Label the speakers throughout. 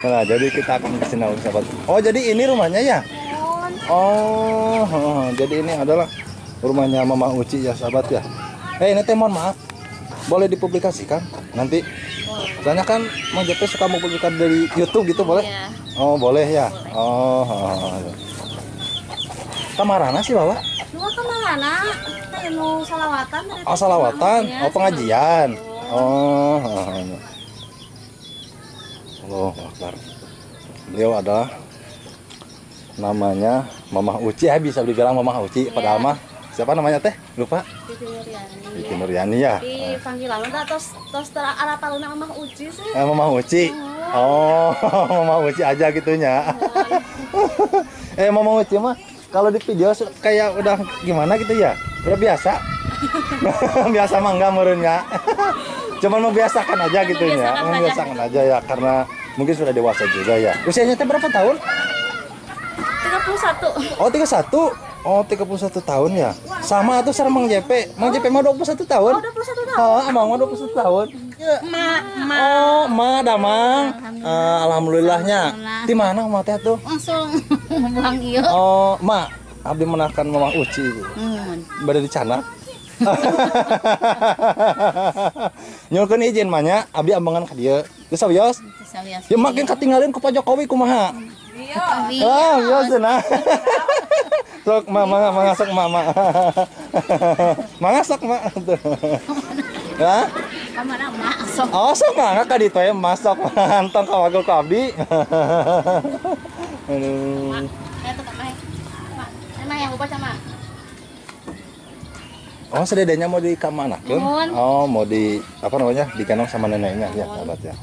Speaker 1: Nah, jadi kita akan ke sini sahabat. Oh, jadi ini rumahnya ya? Oh, jadi ini adalah rumahnya Mama Uci ya sahabat ya. Ini teh mohon maaf, boleh dipublikasikan nanti? Soalnya kan Mang JP suka mempublikasikan dari YouTube gitu, boleh?
Speaker 2: Iya.
Speaker 1: Oh, boleh ya.
Speaker 2: Boleh.
Speaker 1: Oh. Kamarana sih bawa?
Speaker 2: Dua kemana? Kita mau salawatan.
Speaker 1: Oh, salawatan. Oh, pengajian. Oh. Allah Akbar. Beliau adalah namanya Mama Uci ya, bisa dibilang Mama Uci. Padahal mah siapa namanya teh? Lupa. Titi Nuryani ya.
Speaker 2: Di panggilan udah tos arapaluna Mama Uci sih.
Speaker 1: Mama Uci. Oh, Mama Uci aja gitunya. Mama Uci mah kalau di video kayak udah gimana gitu ya? Udah biasa. Biasa mah enggak merenya. Cuman membiasakan aja gitunya. Membiasakan aja ya karena mungkin sudah dewasa juga ya. Usianya teh berapa tahun?
Speaker 2: 31.
Speaker 1: Oh, 31. Oh, 31 tahun ya. Sama atau sama Mang JP. Mang JP mah 21 tahun.
Speaker 2: Oh, 21 tahun.
Speaker 1: Oh, Amang mah 21 tahun. Ya. Oh, Damang. Alhamdulillahnya. Di mana mah teh tuh?
Speaker 2: Langsung buang ieu.
Speaker 1: Oh, Ma, abdi menakan Mama Uci. Bade di Canak. Nyulkeun izin mah nya, abdi ambangan ka dieu. Geus sawios? Ya makin katinggalin ku Pak Jokowi kumaha? Ah, biasa nah. Sok mama mangasok mama. Mangasok mak. Hah?
Speaker 2: Kamana masuk.
Speaker 1: Oh, sok mangga ka ditu ya masok antong ka wagel ku abdi. Aduh.
Speaker 2: Eta teh. Mak, emang yang lupa sama.
Speaker 1: Oh, sededenya mau dikamanakeun?
Speaker 2: Nuhun.
Speaker 1: Oh, mau di apa namanya? Digendong sama neneknya ya, sahabat ya.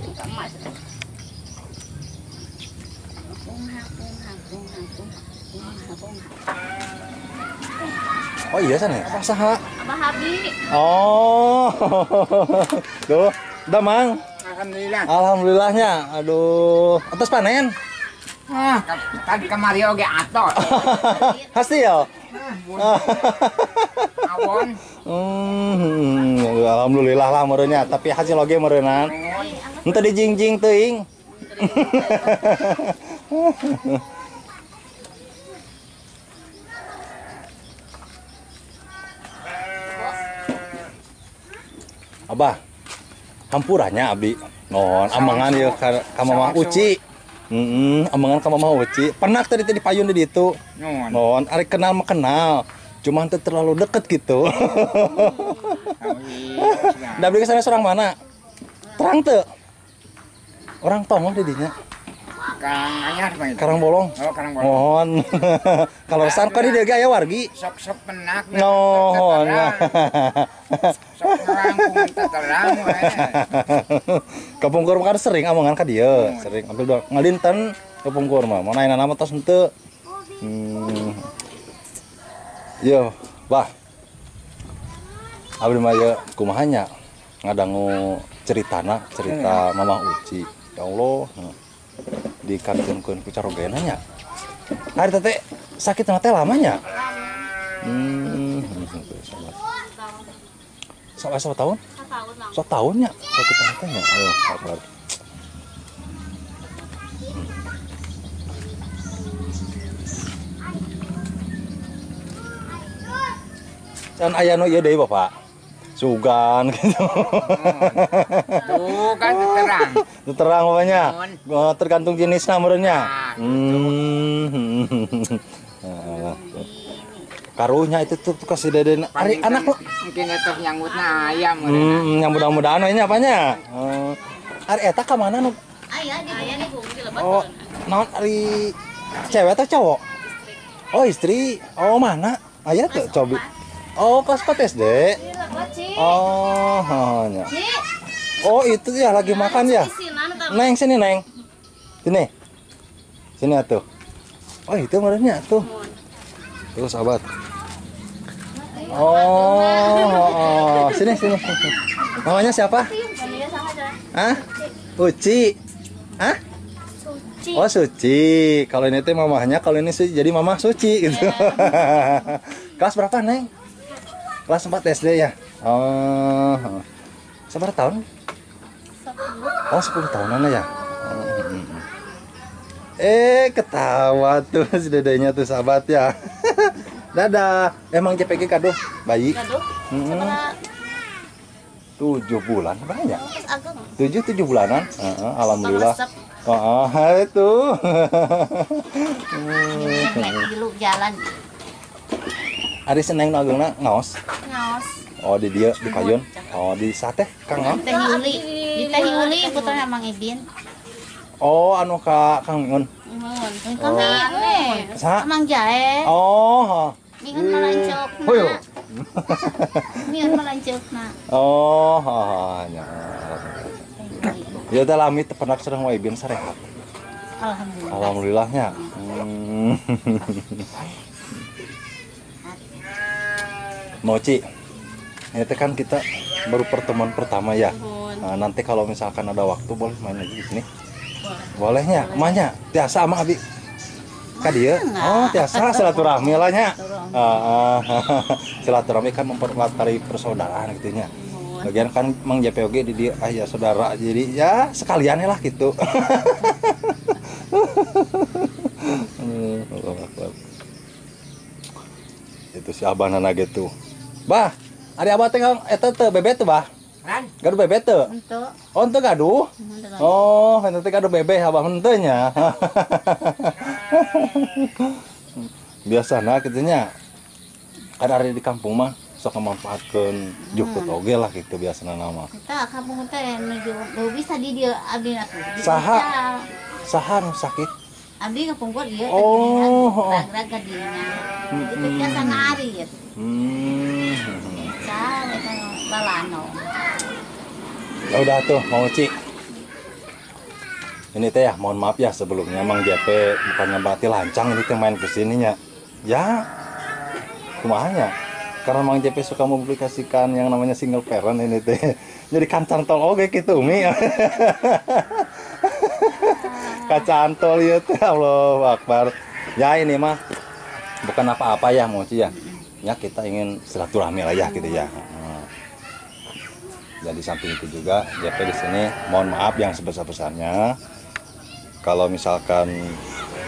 Speaker 1: Oh iya sana ya? Abang saha?
Speaker 2: Abah Habi.
Speaker 1: Oh. Tuh, Damang.
Speaker 3: Alhamdulillah.
Speaker 1: Alhamdulillahnya. Aduh, atas panen.
Speaker 3: Tadi kemari oge atot.
Speaker 1: Hasil.
Speaker 3: Awon.
Speaker 1: Alhamdulillah lah merenya, tapi hasil oge meureunan. Henteu dijingjing teuing. Abah, hampurannya abdi. Nuhun, amangan ya ka Mama Uci. Amangan ka Mama Uci. Pernah tadi payun di ditu. Nuhun, ari kenal mah kenal. Cuman teu terlalu deket gitu. Da beli kesana seorang mana? Terang teu? Orang tongoh di dinya.
Speaker 3: Kang anyar mah itu.
Speaker 1: Karang bolong.
Speaker 3: Oh, karang bolong.
Speaker 1: Mohon. Kalau san ka di dieu ge aya wargi.
Speaker 3: Sok-sok penak.
Speaker 1: Nuhun.
Speaker 3: Sok ngarangkung terang we.
Speaker 1: Kapungkur mah kan sering amangan ka dieu, sering ambil doang. Ngalinten kapungkur mah. Mau naina nama tos henteu. Yo, Bah. Abdi mah ye kumaha nya ngadangu cerita Mama Uci. Ya Allah. Dikartunkeun ku carogena nya. Ari teh sakit teh lamanya. Sok tahun? Sok tahunnya sakit teh. Ayo, sabar. Can aya nu ieu deui Bapak. Sugan gitu.
Speaker 3: Tuh kan terang.
Speaker 1: Terang pokoknya. Tergantung jenisnya meureunnya. Karunya itu tuh kasih deden ari anak lo.
Speaker 3: Mungkin eta nyangutna ayam.
Speaker 1: Yang mudah-mudahan ini apanya? Ari eta ka mana nu?
Speaker 2: Aya di bumi lebat.
Speaker 1: Oh, naon ari cewek atau cowok? Oh, istri. Oh, mana? Aya tuh cobi. Oh, kelas 4 SD. Oh, nya. Oh, itu ya lagi makan ya. Neng sini, Neng. Sini. Sini atuh. Oh, itu merenya tuh. Tuh, sahabat. Oh, sini. Namanya siapa? Hah? Uci. Hah?
Speaker 2: Suci.
Speaker 1: Oh, Suci. Kalau ini teh mamahnya, kalau ini jadi mamah Suci gitu. Kelas berapa, Neng? Kelas 4 SD ya? Oh. Seberapa tahun?
Speaker 2: 10.
Speaker 1: Oh, 10 tahunan ya. Ketawa tuh si dedenya tuh sahabat ya. Dadah. Emang JPG kado bayi?
Speaker 2: Gaduh.
Speaker 1: Mm-mm.
Speaker 2: Seberapa
Speaker 1: 7 bulan banyak.
Speaker 2: terus ageng.
Speaker 1: 7 bulanan. Alhamdulillah.
Speaker 2: Resep.
Speaker 1: Itu.
Speaker 2: Dulu jalan.
Speaker 1: Ari seneng agengna ngaos.
Speaker 2: Ngaos.
Speaker 1: Oh di dia di payun. Oh di sate Kang Ngaos.
Speaker 2: Teh Yuli. Di Teh Yuli putra Mang Ibin.
Speaker 1: Oh anu ka Kang Miun.
Speaker 2: Mun. Kami
Speaker 1: Sa?
Speaker 2: Mang Jae.
Speaker 1: Oh.
Speaker 2: Mingun melancok.
Speaker 1: Oh, iya.
Speaker 2: Mingun melancok na.
Speaker 1: Oh, nya. Ya teh lami teu pernah sareng wae bin sarehat.
Speaker 2: Alhamdulillah.
Speaker 1: Alhamdulillahnya. Moci. Ini teh kan kita baru pertemuan pertama ya. Nah, nanti kalau misalkan ada waktu boleh main lagi di sini. Bolehnya, emahnya. Tiasa sama Abi. Ka dieu? Oh, tiasa silaturahmi lah nya. Silaturahmi kan mempererat tali persaudaraan gitu nya. Lagian kan Mang JPOG di dia ya saudara, jadi ya sekalian lah gitu. Itu si abahna gitu. Bah, ari abah teh eta teh bebet teh, Bah.
Speaker 3: Kan?
Speaker 1: Gaduh bebet teh.
Speaker 2: Untuk
Speaker 1: Oh, henteu gaduh. Oh, henteu teh gaduh bebeh abah henteu nya. Biasana kitu nya. Kan ari di kampung mah sok memanfaatkeun jukut oge lah gitu biasana nama.
Speaker 2: kita kampung teh menuju bisa di dia abdi na tuh.
Speaker 1: Saha? Saha nu sakit?
Speaker 2: Abdi ngapungkur ieu
Speaker 1: Oh.
Speaker 2: ragrag ka dinya. Itu biasa ngaarit. Sa eta balano.
Speaker 1: Ya udah tuh, mau Ci. Ini teh ya, mohon maaf ya sebelumnya Mang JP bukannya berarti lancang ini teh main kesininya. Ya, kumahanya. Karena Mang JP suka mempublikasikan yang namanya single parent ini teh. Jadi kacantol oge gitu, Umi. Kacantol ya teh, Allahu Akbar. Ya ini mah bukan apa-apa ya, Moci ya. Ya kita ingin silaturahmi lah ya gitu ya. Dan di samping itu juga JP di sini mohon maaf yang sebesar-besarnya kalau misalkan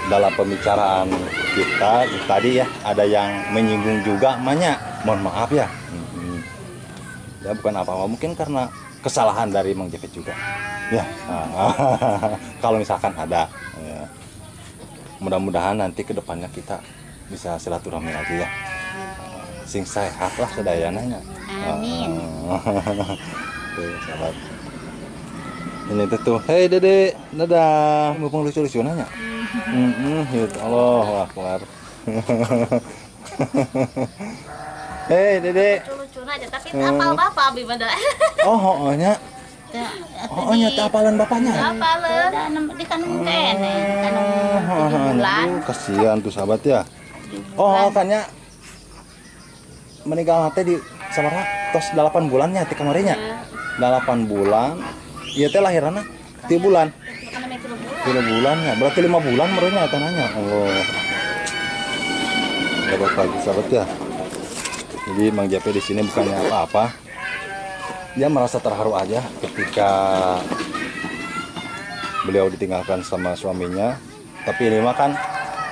Speaker 1: dalam pembicaraan kita tadi ya ada yang menyinggung juga emaknya, mohon maaf ya. Ya bukan apa-apa, mungkin karena kesalahan dari Mang JP juga ya. Kalau misalkan ada ya. Mudah-mudahan nanti kedepannya kita bisa silaturahmi lagi ya, sing sehat lah sedayananya.
Speaker 2: Amin.
Speaker 1: Tuh, sahabat. Ini tuh, hei Dede, dadah, mumpung lucu-lucu nanya. Ya Allah, Akbar. Hei Dede.
Speaker 2: Lucu-lucu aja tapi apal bapak abdi bada.
Speaker 1: Oh, nya. Oh, nya teh apalan bapaknya.
Speaker 2: Apaleun di kanung kene, kanung 7 bulan.
Speaker 1: Kasihan tuh sahabat ya. Oh, kannya meninggal teh di sabaraha? Tos 8 bulannya ti kamarinya. 8 bulan. Ieu teh lahiranna 3 bulan. 3 bulan ya. Berarti 5 bulan merenya eta nanya. Allah. Dapat pagi sahabat ya. Jadi Mang JP di sini bukannya apa-apa. Dia merasa terharu aja ketika beliau ditinggalkan sama suaminya. Tapi ini mah kan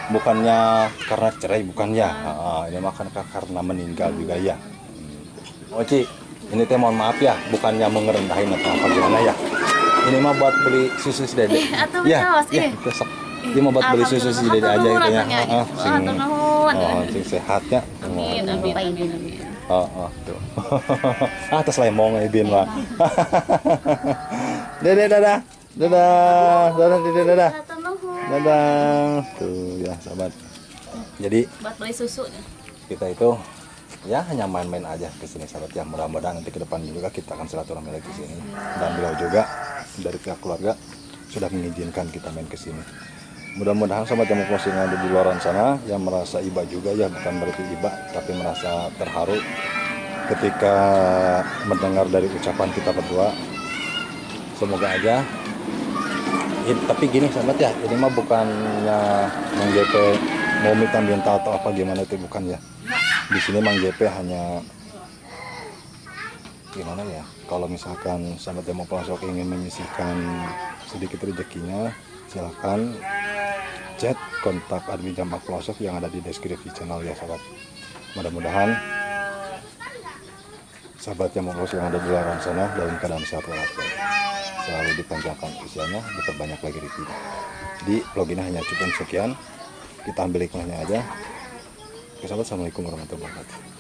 Speaker 1: bukannya karena cerai, bukan ya. Ini mah kan karena meninggal juga ya. Oci, ini teh mohon maaf ya, bukannya mau ngerendahin atau apa gimana ya. Ini mah buat beli susu si Dede. Ya, besok. Dia mau buat beli susu si Dede aja gitu ya. Sing sehat ya.
Speaker 2: Amin, amin.
Speaker 1: Tuh. Atas lemong Ibin mah. Dede dadah. Dadah Dede dadah. Dadah. Tuh ya sahabat. Jadi
Speaker 2: Buat beli susu.
Speaker 1: kita itu ya hanya main-main aja ke sini sahabat ya. Mudah-mudahan nanti ke depan juga kita akan silaturahmi lagi ke sini. Dan beliau juga dari pihak keluarga sudah mengizinkan kita main ke sini. Mudah-mudahan sobat jamu closing yang ada di luar sana yang merasa iba juga ya, bukan berarti iba tapi merasa terharu ketika mendengar dari ucapan kita berdua. Semoga aja tapi gini sahabat ya, ini mah bukannya Mang JP mau minta atau apa gimana, itu bukan ya. Di sini Mang JP hanya gimana ya, kalau misalkan sahabat jamu pelosok ingin menyisihkan sedikit rezekinya, silakan. chat kontak admin Jamak Pelosok yang ada di deskripsi channel ya sahabat. Mudah-mudahan sahabat Jamak Pelosok yang ada di luar sana dalam keadaan sehat walafiat, selalu dipanjangkan usianya, diperbanyak lagi rezekinya. Di vlog ini hanya cukup sekian, kita ambil hikmahnya aja. Oke sahabat, assalamualaikum warahmatullahi wabarakatuh.